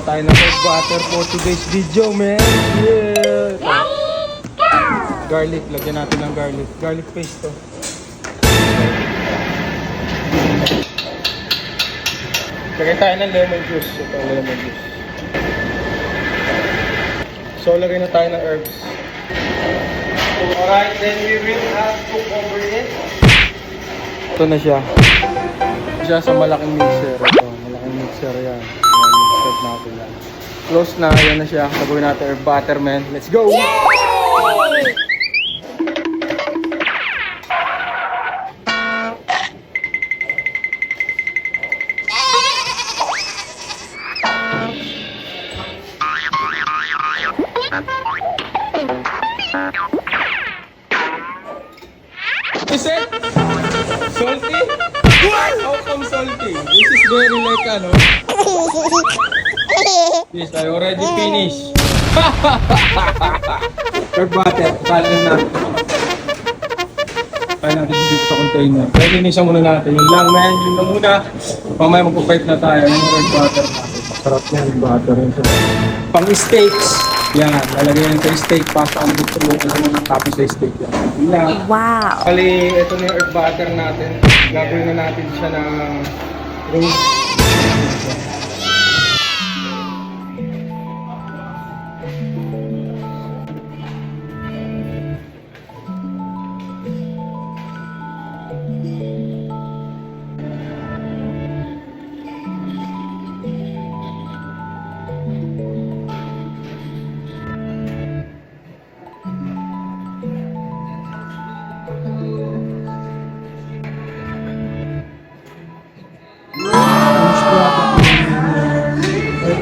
tayo ng egg butter for today's video, man. Yeah! Garlic, lagyan natin ng garlic. Garlic paste to. Lagyan tayo ng lemon juice. Ito, lemon juice. So, lagyan na tayo ng herbs. Alright, then we will have to cover it. Ito na siya. Siya sa malaking mixer. Ito, malaking mixer yan. Mixer natin yan. Close na, yan na siya. Gagawin natin herb butter, man. Let's go! Yay! Is it salty? What? How come salty? This is very like ano? Yes, I already finished. Herb butter, kanin na. Kaya natin dito sa container. Kaya linisan muna natin. Yun lang, man. Yun lang muna. Mamaya magpupipe na tayo ng herb butter natin. Masarap yan, herb butter yun. Pang steaks. Yan, lalagyan sa steak pasta ang gusto mo tapos sa steak yan. Yan. Wow! Kali, ito na yung herb butter natin. Gagawin na natin siya ng roast.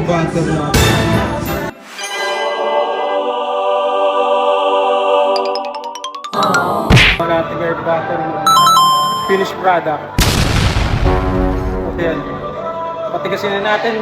Butter natin. Natin herb butter finished product. Okay yan. Patigasin na natin.